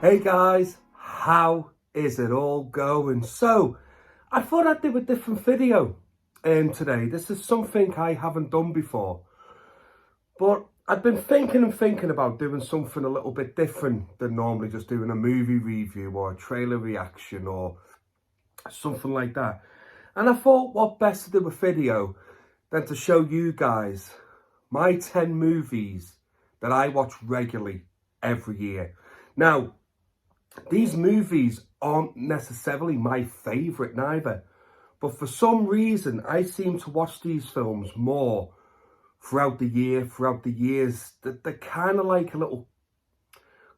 Hey guys, how is it all going? So, I thought I'd do a different video today. This is something I haven't done before. But I've been thinking about doing something a little bit different than normally just doing a movie review or a trailer reaction or something like that. And I thought what best to do a video than to show you guys my 10 movies that I watch regularly every year. Now, these movies aren't necessarily my favourite neither, but for some reason I seem to watch these films more throughout the years. They're kind of like a little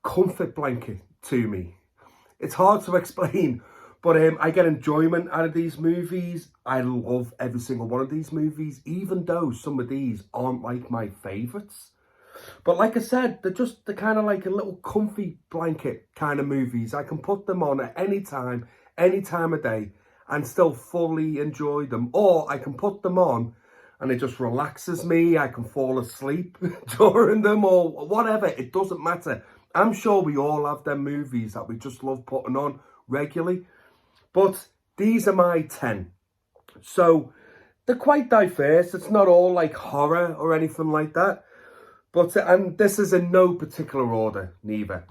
comfort blanket to me. It's hard to explain, but I get enjoyment out of these movies. I love every single one of these movies, even though some of these aren't like my favourites. But like I said, they're kind of like a little comfy blanket kind of movies. I can put them on at any time of day, and still fully enjoy them. Or I can put them on and it just relaxes me. I can fall asleep during them or whatever. It doesn't matter. I'm sure we all have them movies that we just love putting on regularly. But these are my 10. So they're quite diverse. It's not all like horror or anything like that. But, and this is in no particular order, neither.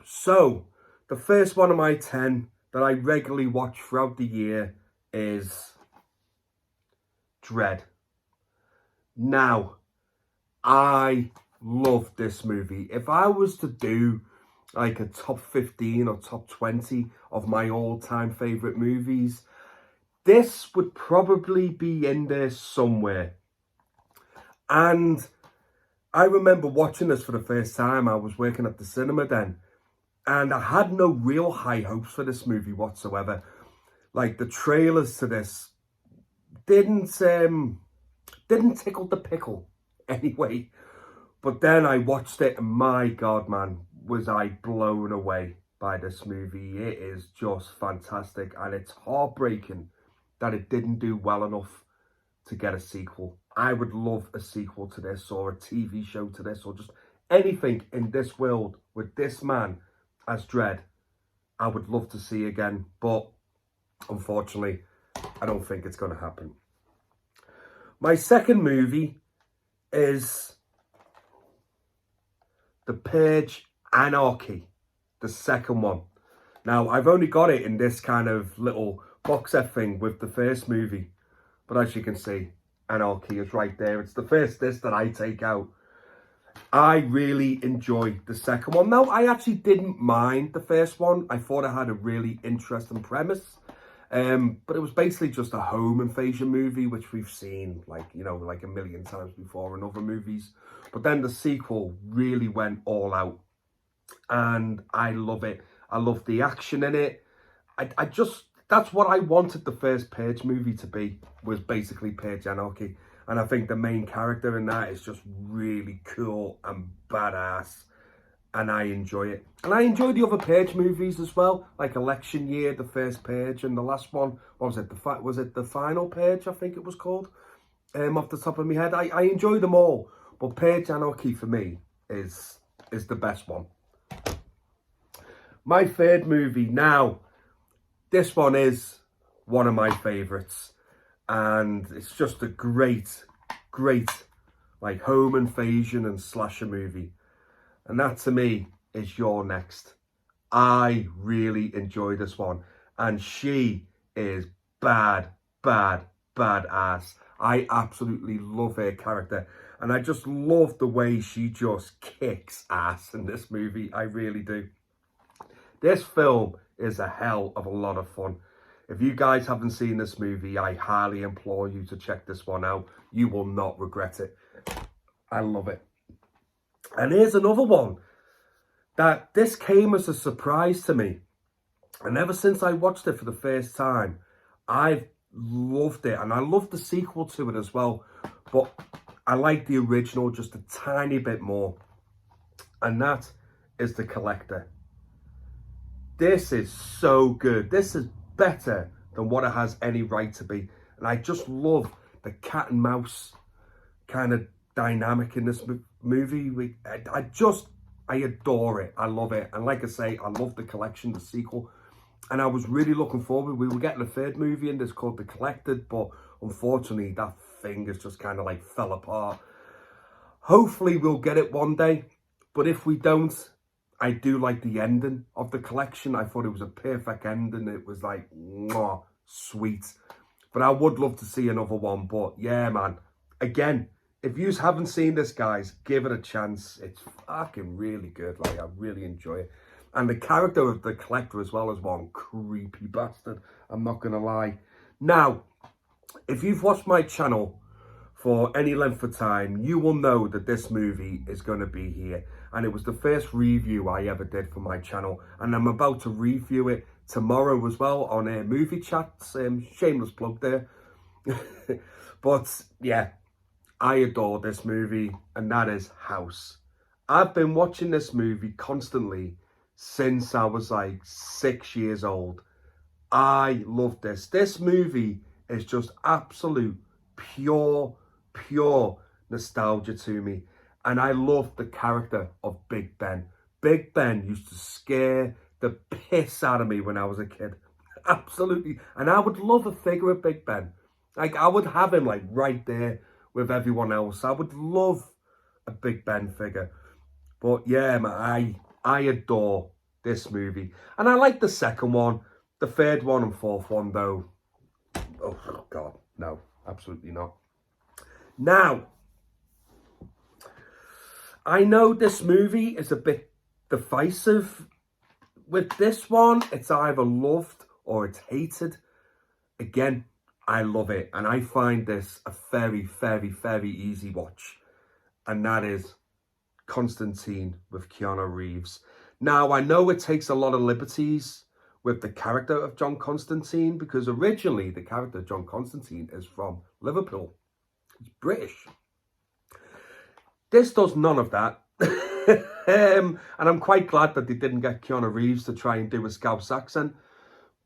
So, the first one of my 10 that I regularly watch throughout the year is Dread. Now, I love this movie. If I was to do like a top 15 or top 20 of my all-time favourite movies, this would probably be in there somewhere. And I remember watching this for the first time. I was working at the cinema then, and I had no real high hopes for this movie whatsoever. Like, the trailers to this didn't tickle the pickle anyway. But then I watched it, and my God, man, was I blown away by this movie. It is just fantastic, and it's heartbreaking that it didn't do well enough to get a sequel. I would love a sequel to this, or a TV show to this, or just anything in this world with this man as Dredd. I would love to see again, but unfortunately, I don't think it's going to happen. My second movie is The Purge: Anarchy, the second one. Now, I've only got it in this kind of little box set thing with the first movie, but as you can see, Anarchy is right there. It's the first disc that I take out. I really enjoyed the second one. Now, I actually didn't mind the first one. I thought it had a really interesting premise. But it was basically just a home invasion movie, which we've seen like a million times before in other movies. But then the sequel really went all out, and I love it. I love the action in it. I just, that's what I wanted the first Purge movie to be, was basically Purge Anarchy. And I think the main character in that is just really cool and badass. And I enjoy it. And I enjoy the other Purge movies as well, like Election Year, the first Purge, and the last one, what was it? Was it the final Purge, I think it was called? Off the top of my head. I enjoy them all. But Purge Anarchy for me is the best one. My third movie now. This one is one of my favourites, and it's just a great like home invasion and slasher movie, and that to me is You're Next. I really enjoy this one, and she is badass. I absolutely love her character, and I just love the way she just kicks ass in this movie. I really do. This film is a hell of a lot of fun. If you guys haven't seen this movie, I highly implore you to check this one out. You will not regret it. I love it. And here's another one that this came as a surprise to me. And ever since I watched it for the first time, I've loved it. And I love the sequel to it as well. But I like the original just a tiny bit more. And that is The Collector. This is so good. This is better than what it has any right to be. And I just love the cat and mouse kind of dynamic in this movie. I adore it. I love it. And like I say, I love the collection, the sequel. And I was really looking forward. We were getting a third movie in this called The Collected, but unfortunately that thing has just kind of like fell apart. Hopefully we'll get it one day, but if we don't, I do like the ending of The Collection. I thought it was a perfect ending. It was like, mwah, sweet. But I would love to see another one. But yeah, man, again, if you haven't seen this, guys, give it a chance. It's fucking really good. Like, I really enjoy it. And the character of the Collector as well is one creepy bastard. I'm not going to lie. Now, if you've watched my channel for any length of time, you will know that this movie is going to be here. And it was the first review I ever did for my channel. And I'm about to review it tomorrow as well on Movie Chats. Shameless plug there. But yeah, I adore this movie, and that is House. I've been watching this movie constantly since I was like 6 years old. I love this. This movie is just absolute pure nostalgia to me. And I love the character of Big Ben. Big Ben used to scare the piss out of me when I was a kid. Absolutely. And I would love a figure of Big Ben. Like, I would have him like right there with everyone else. I would love a Big Ben figure. But yeah, man, I adore this movie. And I like the second one. The third one and fourth one, though. Oh, God. No, absolutely not. Now, I know this movie is a bit divisive. With this one, it's either loved or it's hated. Again, I love it. And I find this a very easy watch. And that is Constantine with Keanu Reeves. Now, I know it takes a lot of liberties with the character of John Constantine, because originally the character of John Constantine is from Liverpool. He's British. This does none of that. And I'm quite glad that they didn't get Keanu Reeves to try and do a Scouse accent.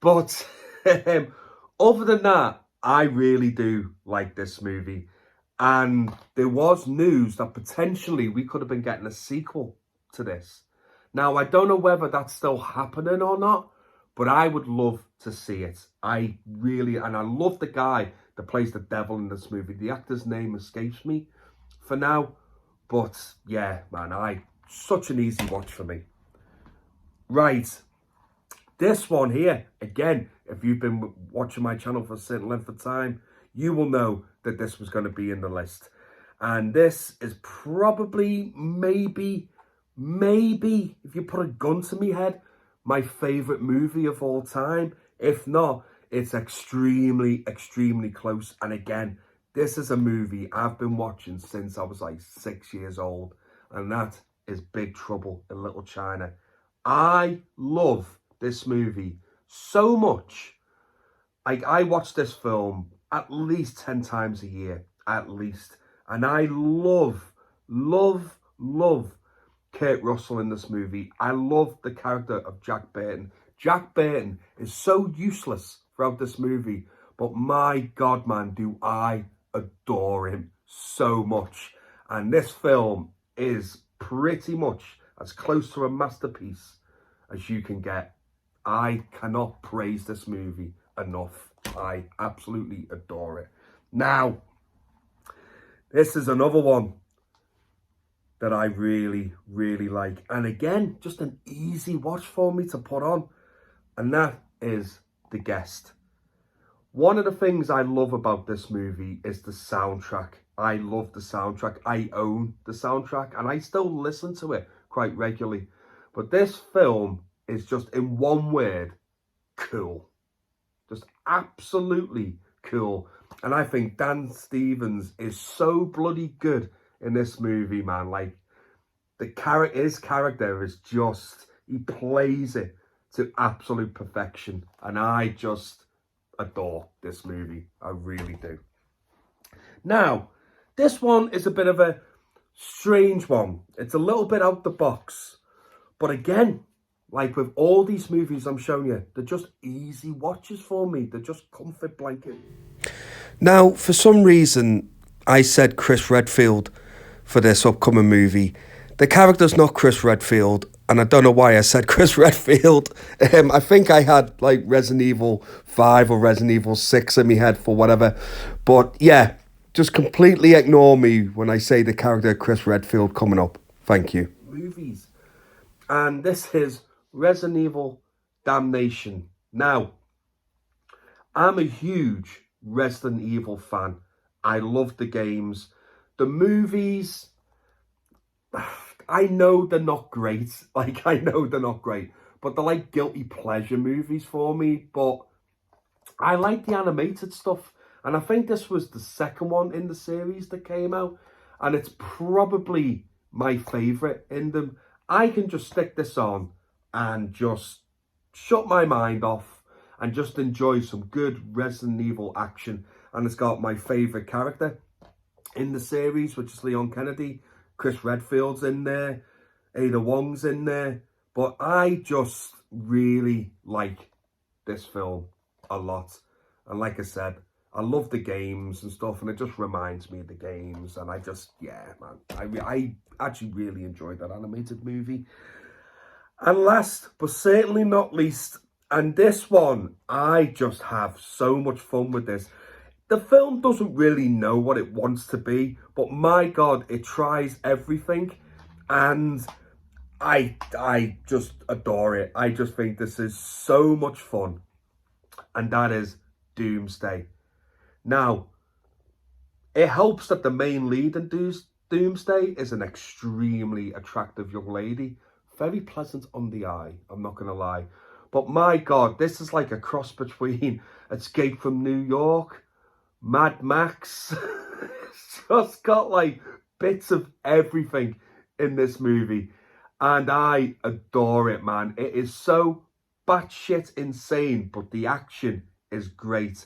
But other than that, I really do like this movie. And there was news that potentially we could have been getting a sequel to this. Now, I don't know whether that's still happening or not, but I would love to see it. I love the guy that plays the devil in this movie. The actor's name escapes me for now. But yeah, man, such an easy watch for me. Right. This one here, again, if you've been watching my channel for a certain length of time, you will know that this was going to be in the list. And this is probably, maybe, if you put a gun to me head, my favourite movie of all time. If not, it's extremely close. And again, this is a movie I've been watching since I was like 6 years old. And that is Big Trouble in Little China. I love this movie so much. I watch this film at least 10 times a year, at least. And I love Kurt Russell in this movie. I love the character of Jack Burton. Jack Burton is so useless throughout this movie, but my God, man, do I adore him so much. And this film is pretty much as close to a masterpiece as you can get. I cannot praise this movie enough. I absolutely adore it. Now, this is another one that I really like. And again, just an easy watch for me to put on. And that is The Guest. One of the things I love about this movie is the soundtrack. I love the soundtrack. I own the soundtrack and I still listen to it quite regularly. But this film is just, in one word, cool. Just absolutely cool. And I think Dan Stevens is so bloody good in this movie, man. Like, his character is just, he plays it to absolute perfection. And I just adore this movie. I really do. Now, this one is a bit of a strange one. It's a little bit out the box. But again, like with all these movies I'm showing you, they're just easy watches for me. They're just comfort blanket. Now, for some reason, I said Chris Redfield for this upcoming movie. The character's not Chris Redfield, and I don't know why I said Chris Redfield. I think I had like Resident Evil 5 or Resident Evil 6 in my head for whatever. But yeah, just completely ignore me when I say the character Chris Redfield coming up. Thank you. Movies. And this is Resident Evil Damnation. Now, I'm a huge Resident Evil fan. I love the games. The movies, I know they're not great. Like, I know they're not great. But they're like guilty pleasure movies for me. But I like the animated stuff. And I think this was the second one in the series that came out. And it's probably my favourite in them. I can just stick this on and just shut my mind off and just enjoy some good Resident Evil action. And it's got my favourite character in the series, which is Leon Kennedy. Chris Redfield's in there. Ada Wong's in there. But I just really like this film a lot. And like I said, I love the games and stuff, and it just reminds me of the games. And I just, yeah, man, I actually really enjoyed that animated movie. And last, but certainly not least, and this one, I just have so much fun with this. The film doesn't really know what it wants to be, but my God, it tries everything. And I just adore it. I just think this is so much fun. And that is Doomsday. Now, it helps that the main lead in Doomsday is an extremely attractive young lady. Very pleasant on the eye, I'm not going to lie. But my God, this is like a cross between Escape from New York, Mad Max. It's just got like bits of everything in this movie. And I adore it, man. It is so batshit insane, but the action is great.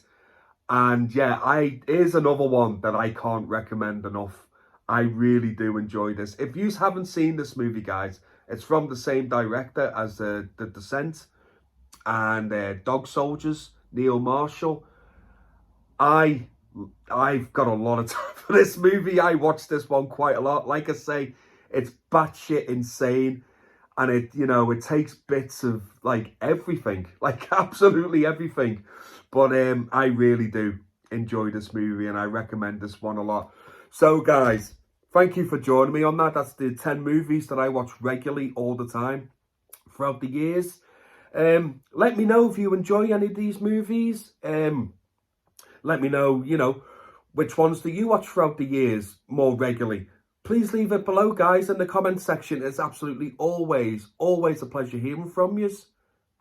And yeah, here's another one that I can't recommend enough. I really do enjoy this. If you haven't seen this movie, guys, it's from the same director as The Descent and Dog Soldiers, Neil Marshall. I've got a lot of time for this movie. I watched this one quite a lot. Like I say, it's batshit insane. And it takes bits of like everything, like absolutely everything. But I really do enjoy this movie, and I recommend this one a lot. So guys, thank you for joining me on that. That's the 10 movies that I watch regularly all the time throughout the years. Let me know if you enjoy any of these movies. Let me know, which ones do you watch throughout the years more regularly. Please leave it below, guys, in the comment section. It's absolutely always a pleasure hearing from you.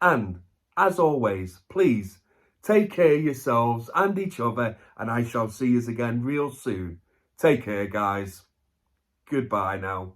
And, as always, please, take care of yourselves and each other, and I shall see you again real soon. Take care, guys. Goodbye now.